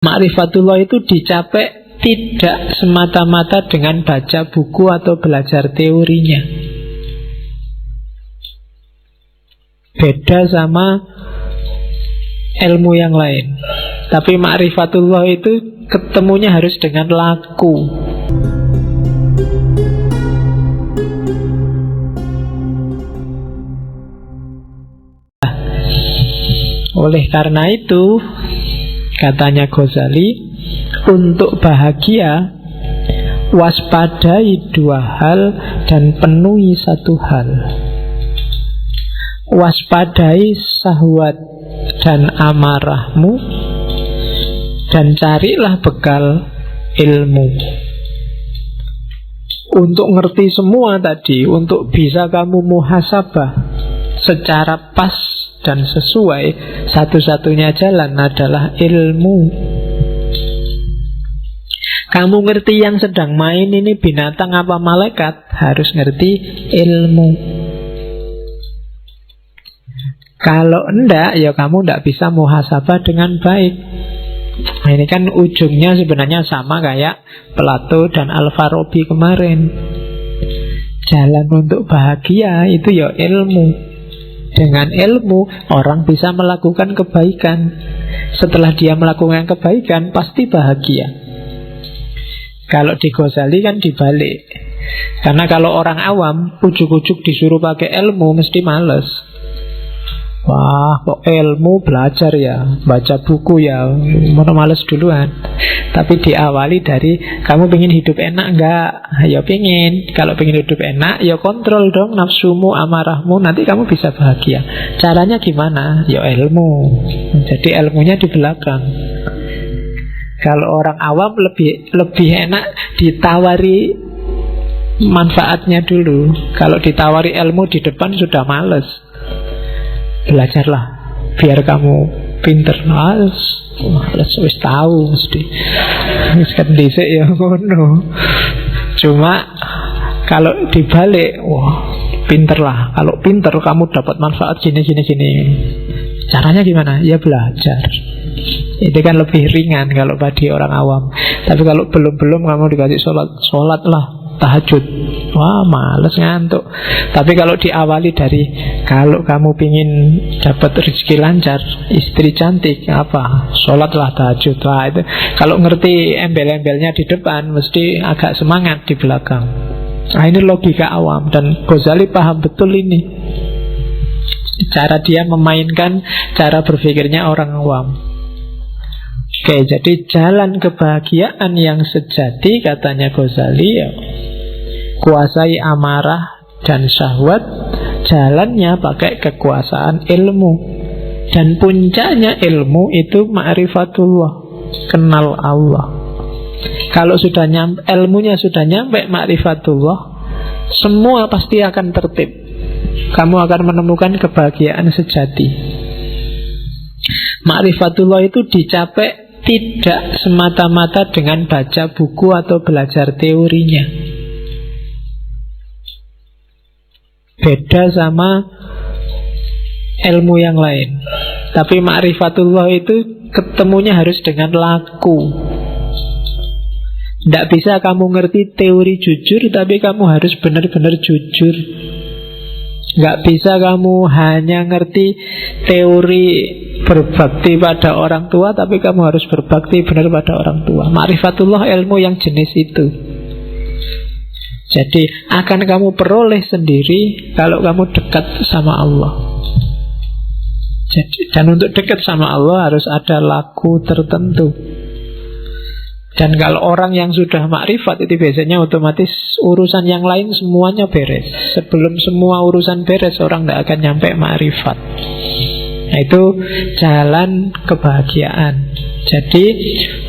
Ma'rifatullah itu dicapai tidak semata-mata dengan baca buku atau belajar teorinya. Beda sama ilmu yang lain. Tapi ma'rifatullah itu ketemunya harus dengan laku. Oleh karena itu, katanya Ghazali, untuk bahagia waspadai dua hal dan penuhi satu hal. Waspadai syahwat dan amarahmu, dan carilah bekal ilmu. Untuk ngerti semua tadi, untuk bisa kamu muhasabah secara pas dan sesuai, satu-satunya jalan adalah ilmu. Kamu ngerti yang sedang main ini binatang apa malaikat, harus ngerti ilmu. Kalau enggak, ya kamu enggak bisa muhasabah dengan baik. Nah, ini kan ujungnya sebenarnya sama kayak Plato dan Al-Farabi kemarin. Jalan untuk bahagia itu ya ilmu. Dengan ilmu, orang bisa melakukan kebaikan. Setelah dia melakukan kebaikan, pasti bahagia. Kalau di Ghazali kan dibalik. Karena kalau orang awam, ujuk-ujuk disuruh pakai ilmu, mesti males. Wah, kok ilmu belajar ya, baca buku ya, mana males duluan. Tapi diawali dari, kamu pengen hidup enak enggak? Ya pengen. Kalau pengen hidup enak, ya kontrol dong nafsumu, amarahmu, nanti kamu bisa bahagia. Caranya gimana? Ya ilmu. Jadi ilmunya di belakang. Kalau orang awam lebih enak ditawari manfaatnya dulu. Kalau ditawari ilmu di depan sudah males. Belajarlah biar kamu pinter. Males wis tahu mesti. Wis kan dhisik ya ngono. Cuma kalau dibalik, wah, pinterlah. Kalau pinter kamu dapat manfaat gini. Caranya gimana? Ya belajar. Itu kan lebih ringan kalau bagi orang awam. Tapi kalau belum kamu dikasih sholat lah, tahajud, wah males ngantuk. Tapi kalau diawali dari, kalau kamu pingin dapat rezeki lancar, istri cantik, apa, sholatlah tahajud. Wah itu kalau ngerti embel-embelnya di depan, mesti agak semangat di belakang. Nah ini logika awam. Dan Ghazali paham betul ini, cara dia memainkan cara berpikirnya orang awam. Oke, jadi jalan kebahagiaan yang sejati, katanya Ghazali, ya, kuasai amarah dan syahwat. Jalannya pakai kekuasaan ilmu. Dan puncaknya ilmu itu ma'rifatullah, kenal Allah. Kalau sudah ilmunya sudah nyampe ma'rifatullah, semua pasti akan tertib. Kamu akan menemukan kebahagiaan sejati. Ma'rifatullah itu dicapai tidak semata-mata dengan baca buku atau belajar teorinya. Beda sama ilmu yang lain. Tapi ma'rifatullah itu ketemunya harus dengan laku. Tidak bisa kamu ngerti teori jujur, tapi kamu harus benar-benar jujur. Nggak bisa kamu hanya ngerti teori berbakti pada orang tua, tapi kamu harus berbakti benar pada orang tua. Ma'rifatullah ilmu yang jenis itu. Jadi akan kamu peroleh sendiri kalau kamu dekat sama Allah. Jadi, dan untuk dekat sama Allah harus ada laku tertentu. Dan kalau orang yang sudah makrifat itu biasanya otomatis urusan yang lain semuanya beres. Sebelum semua urusan beres, orang tidak akan nyampe makrifat. Nah itu jalan kebahagiaan. Jadi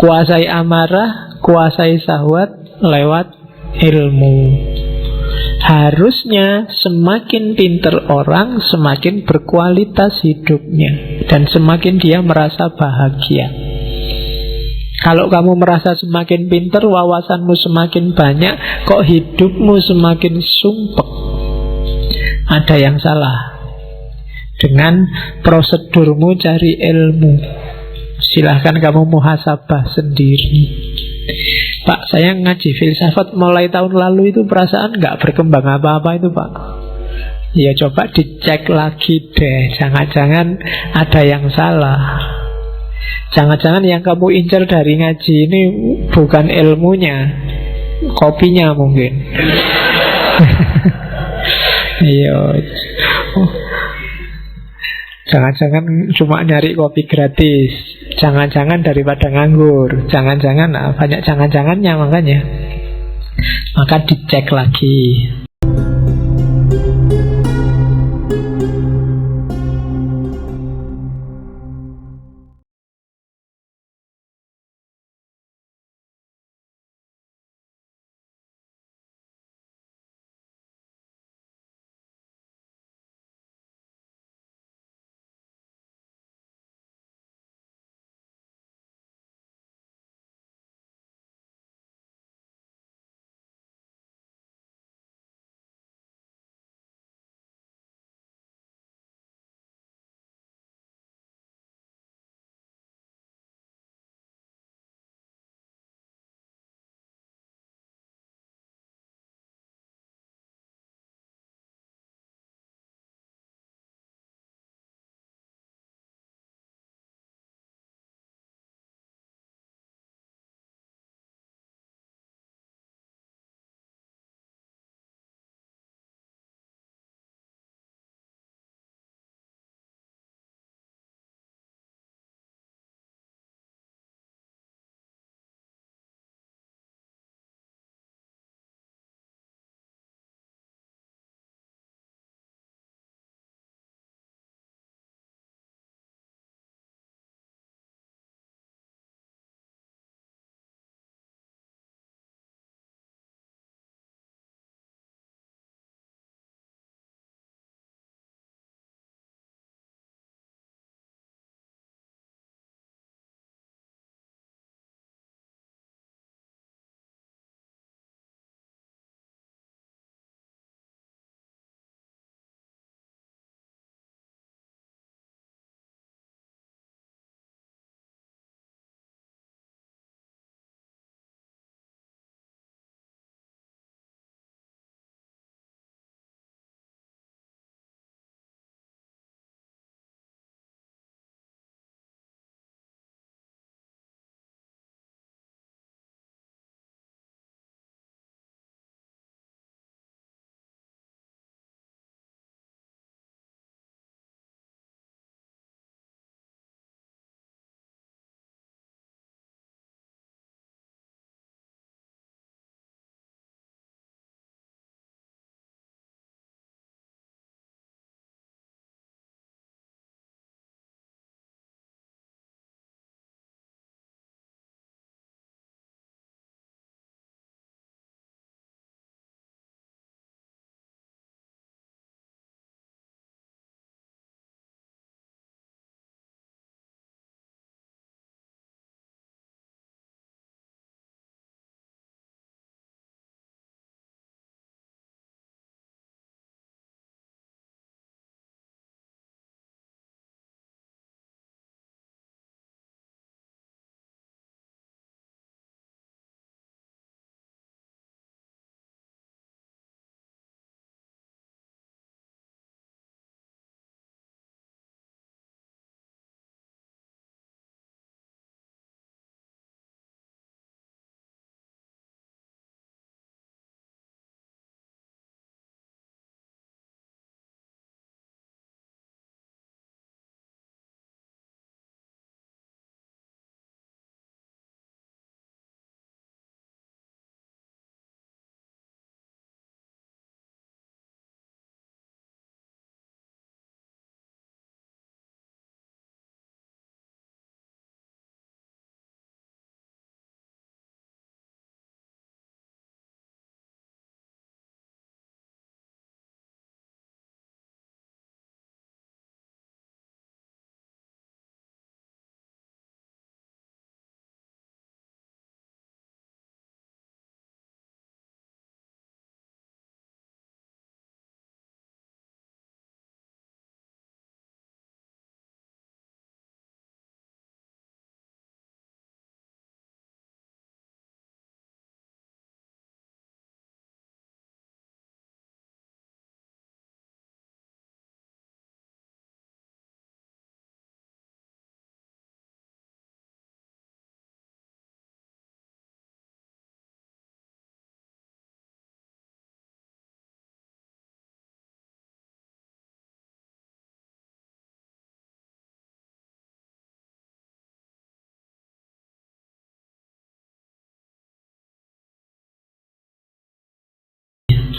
kuasai amarah, kuasai syahwat lewat ilmu. Harusnya semakin pinter orang, semakin berkualitas hidupnya, dan semakin dia merasa bahagia. Kalau kamu merasa semakin pinter, wawasanmu semakin banyak, kok hidupmu semakin sumpek? Ada yang salah dengan prosedurmu cari ilmu. Silahkan kamu muhasabah sendiri. Pak, saya ngaji filsafat mulai tahun lalu itu perasaan nggak berkembang apa-apa itu, Pak. Ya coba dicek lagi deh. Jangan-jangan ada yang salah. Jangan-jangan yang kamu incar dari ngaji ini bukan ilmunya, kopinya mungkin. Iya. Jangan-jangan cuma nyari kopi gratis. Jangan-jangan daripada nganggur. Jangan-jangan, banyak jangan-jangannya makanya. Maka dicek lagi.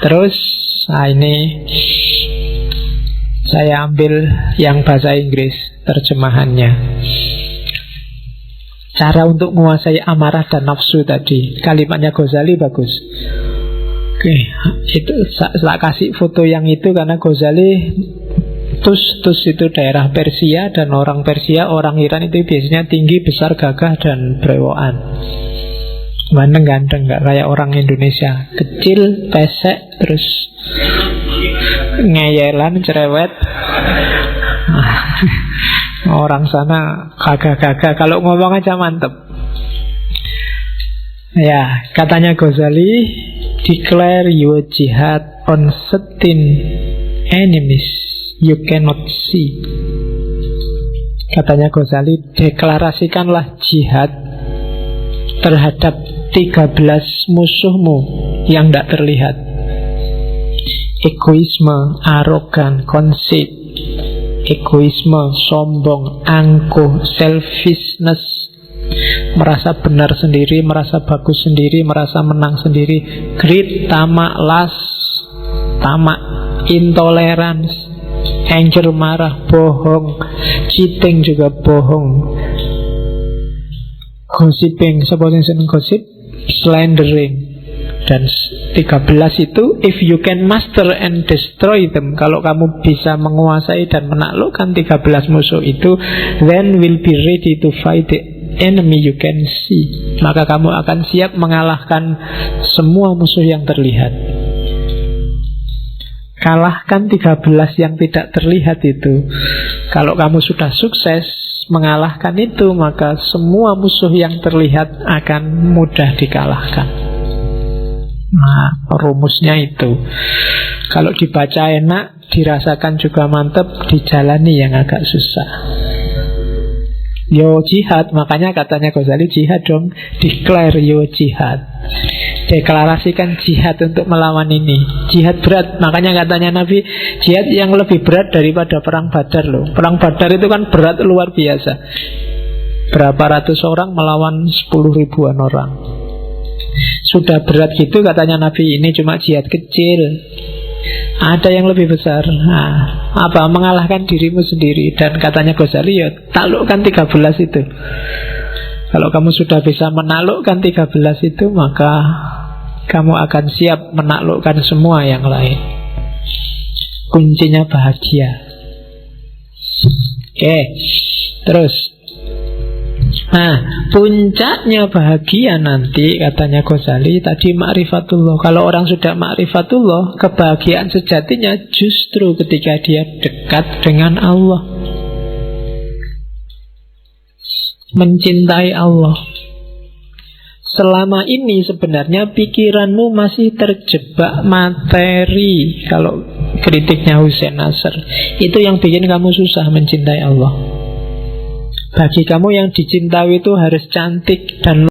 Terus, ini saya ambil yang bahasa Inggris terjemahannya. Cara untuk menguasai amarah dan nafsu tadi. Kalimatnya Ghazali bagus. Oke, itu saya kasih foto yang itu karena Ghazali Tus itu daerah Persia, dan orang Persia, orang Iran itu biasanya tinggi, besar, gagah, dan brewokan. Ganteng-ganteng, gak kayak orang Indonesia. Kecil, pesek, terus ngeyelan, cerewet. Orang sana gagah-gagah, kalau ngomong aja mantep. Ya, katanya Ghazali, declare your jihad on certain enemies you cannot see. Katanya Ghazali, deklarasikanlah jihad terhadap 13 musuhmu yang tidak terlihat. Egoisme, arogan, conceit, egoisme, sombong, angkuh, selfishness, merasa benar sendiri, merasa bagus sendiri, merasa menang sendiri, greed, tamak, lust, tamak, intolerance, anger, marah, bohong, cheating juga bohong, gossiping, supposing gossip, slandering. Dan 13 itu, if you can master and destroy them, kalau kamu bisa menguasai dan menaklukkan 13 musuh itu, then will be ready to fight the enemy you can see. Maka kamu akan siap mengalahkan semua musuh yang terlihat. Kalahkan 13 yang tidak terlihat itu. Kalau kamu sudah sukses mengalahkan itu, maka semua musuh yang terlihat akan mudah dikalahkan. Nah, rumusnya itu. Kalau dibaca enak, dirasakan juga mantap, dijalani yang agak susah. Yo jihad, makanya katanya Ghazali, jihad dong, declare yo jihad. Deklarasikan jihad untuk melawan ini. Jihad berat, makanya katanya Nabi, jihad yang lebih berat daripada perang Badar loh. Perang Badar itu kan berat luar biasa. Berapa ratus orang melawan 10 ribuan orang. Sudah berat gitu katanya Nabi, ini cuma jihad kecil. Ada yang lebih besar. Nah, apa? Mengalahkan dirimu sendiri. Dan katanya Ghazali, ya taklukkan 13 itu. Kalau kamu sudah bisa menaklukkan 13 itu, maka kamu akan siap menaklukkan semua yang lain. Kuncinya bahagia. Oke, terus. Nah, puncaknya bahagia nanti, katanya Ghazali tadi, ma'rifatullah. Kalau orang sudah ma'rifatullah, kebahagiaan sejatinya justru ketika dia dekat dengan Allah, mencintai Allah. Selama ini sebenarnya pikiranmu masih terjebak materi. Kalau kritiknya Hussein Nasr, itu yang bikin kamu susah mencintai Allah. Bagi kamu yang dicintai itu harus cantik dan